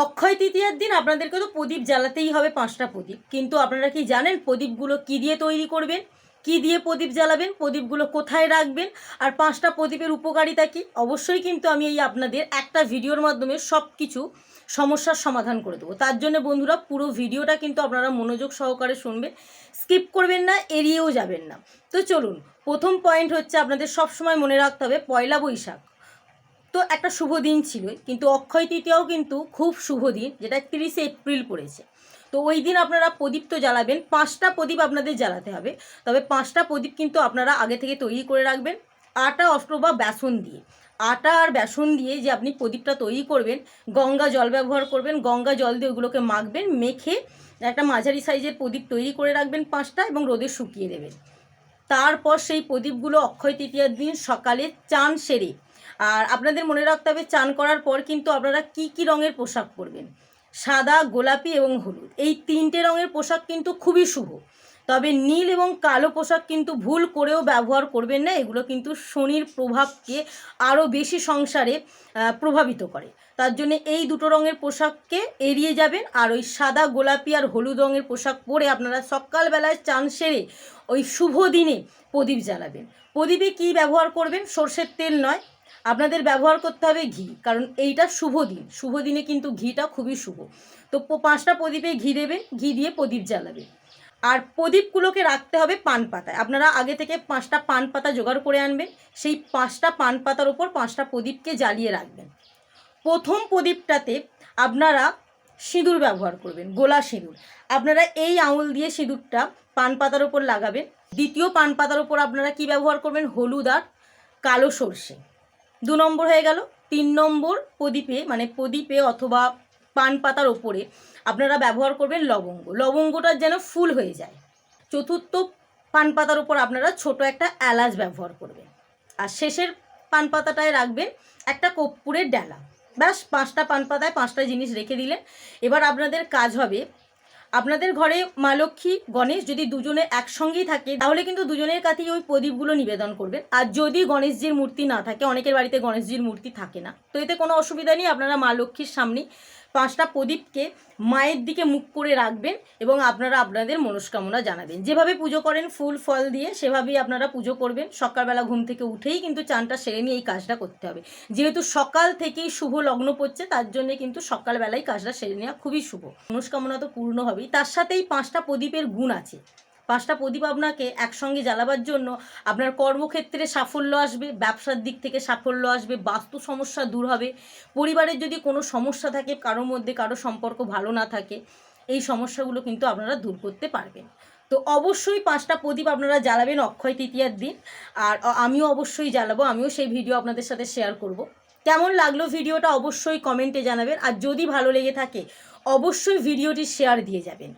অক্ষয় তৃতীয়ার দিন আপনাদেরকে তো প্রদীপ জ্বালাতেই হবে 5টা প্রদীপ, কিন্তু আপনারা কি জানেন প্রদীপগুলো কি দিয়ে তৈরি করবেন, কি দিয়ে প্রদীপ জ্বালাবেন, প্রদীপগুলো কোথায় রাখবেন, আর 5টা প্রদীপের উপকারিতা কি? অবশ্যই কিন্তু আমি এই আপনাদের একটা ভিডিওর মাধ্যমে সব কিছু সমস্যার সমাধান করে দেবো। তার জন্য বন্ধুরা পুরো ভিডিওটা কিন্তু আপনারা মনোযোগ সহকারে শুনবেন, স্কিপ করবেন না, এড়িয়েও যাবেন না। তো চলুন, প্রথম পয়েন্ট হচ্ছে আপনাদের সবসময় মনে রাখতে হবে পয়লা বৈশাখ তো একটা শুভ দিন ছিল, কিন্তু অক্ষয় তৃতীয়াও কিন্তু খুব শুভ দিন, যেটা 30শে এপ্রিল পড়েছে। তো ওই দিন আপনারা প্রদীপ তো জ্বালাবেন, 5টা প্রদীপ আপনাদের জ্বালাতে হবে। তবে 5টা প্রদীপ কিন্তু আপনারা আগে থেকে তৈরি করে রাখবেন আটা অথবা বেসন দিয়ে। আটা আর বেসন দিয়ে যে আপনি প্রদীপটা তৈরি করবেন, গঙ্গা জল ব্যবহার করবেন, গঙ্গা জল দিয়ে ওগুলোকে মাখবেন, মেখে একটা মাঝারি সাইজের প্রদীপ তৈরি করে রাখবেন 5টা এবং রোদে শুকিয়ে দেবেন। তারপর সেই প্রদীপগুলো অক্ষয় তৃতীয়ার দিন সকালে চান সেরে, আর আপনাদের মনে রাখতে হবে চান করার পর কিন্তু আপনারা কি কি রঙের পোশাক পরবেন, সাদা, গোলাপি এবং হলুদ, এই 3টে রঙের পোশাক কিন্তু খুবই শুভ। তবে নীল এবং কালো পোশাক কিন্তু ভুল করেও ব্যবহার করবেন না, এগুলো কিন্তু শনির প্রভাবকে আরও বেশি সংসারে প্রভাবিত করে। তার জন্য এই দুটো রঙের পোশাককে এড়িয়ে যাবেন, আর ওই সাদা, গোলাপি আর হলুদ রঙের পোশাক পরে আপনারা সকালবেলায় চান সেরে ওই শুভ দিনে প্রদীপ জ্বালাবেন। প্রদীপে কী ব্যবহার করবেন? সর্ষের তেল নয়, আপনাদের ব্যবহার করতে হবে ঘি, কারণ এইটা শুভ দিন, শুভ দিনে কিন্তু ঘিটা খুবই শুভ। তো 5টা প্রদীপে ঘি দেবেন, ঘি দিয়ে প্রদীপ জ্বালাবেন। আর প্রদীপগুলোকে রাখতে হবে পান পাতায়, আপনারা আগে থেকে 5টা পান পাতা জোগাড় করে আনবেন, সেই 5টা পান পাতার ওপর 5টা প্রদীপকে জ্বালিয়ে রাখবেন। প্রথম প্রদীপটাতে আপনারা সিঁদুর ব্যবহার করবেন, গোলা সিঁদুর। আপনারা এই আঙুল দিয়ে সিঁদুরটা পান পাতার ওপর লাগাবেন। দ্বিতীয় পান পাতার ওপর আপনারা কি ব্যবহার করবেন? হলুদ আর কালো সর্ষে। 2 নম্বর হয়ে গেল। 3 নম্বর প্রদীপে, মানে প্রদীপে অথবা পান পাতার ওপরে আপনারা ব্যবহার করবেন লবঙ্গ, লবঙ্গটা যেন ফুল হয়ে যায়। চতুর্থ পান পাতার ওপর আপনারা ছোট একটা এলাচ ব্যবহার করবেন। আর শেষের পান পাতাটায় রাখবেন একটা কর্পূরের ডালা। ব্যাস, 5টা পান পাতায় 5টা জিনিস রেখে দিলেন। এবার আপনাদের কাজ হবে, আপনাদের ঘরে মা লক্ষ্মী, গণেশ যদি দুজনে একসঙ্গেই থাকে তাহলে কিন্তু দুজনের কাছেই ওই প্রদীপগুলো নিবেদন করবেন। আর যদি গণেশজির মূর্তি না থাকে, অনেকের বাড়িতে গণেশজির মূর্তি থাকে না, তো এতে কোনো অসুবিধা নেই, আপনারা মা লক্ষ্মীর সামনে 5টা প্রদীপকে মায়ের দিকে মুখ করে রাখবেন এবং আপনারা আপনাদের মনস্কামনা জানাবেন। যেভাবে পুজো করেন ফুল ফল দিয়ে, সেভাবেই আপনারা পুজো করবেন। সকালবেলা ঘুম থেকে উঠেই কিন্তু চানটা সেরে নিয়ে এই কাজটা করতে হবে, যেহেতু সকাল থেকেই শুভ লগ্ন পড়ছে, তার জন্য কিন্তু সকালবেলায় কাজটা সেরে নেওয়া খুবই শুভ। মনস্কামনা তো পূর্ণ হবেই, তার সাথেই 5টা প্রদীপের গুণ আছে। 5টা প্রদীপ আপনাকে একসঙ্গে জ্বালাবার জন্য আপনার কর্মক্ষেত্রে সাফল্য আসবে, ব্যবসার দিক থেকে সাফল্য আসবে, বাস্তু সমস্যা দূর হবে, পরিবারের যদি কোনো সমস্যা থাকে, কারোর মধ্যে কারো সম্পর্ক ভালো না থাকে, এই সমস্যাগুলো কিন্তু আপনারা দূর করতে পারবেন। তো অবশ্যই 5টা প্রদীপ আপনারা জ্বালাবেন অক্ষয় তৃতীয়ার দিন, আর আমিও অবশ্যই জ্বালাবো, আমিও সেই ভিডিও আপনাদের সাথে শেয়ার করব। কেমন লাগলো ভিডিওটা অবশ্যই কমেন্টে জানাবেন, আর যদি ভালো লেগে থাকে অবশ্যই ভিডিওটি শেয়ার দিয়ে যাবেন।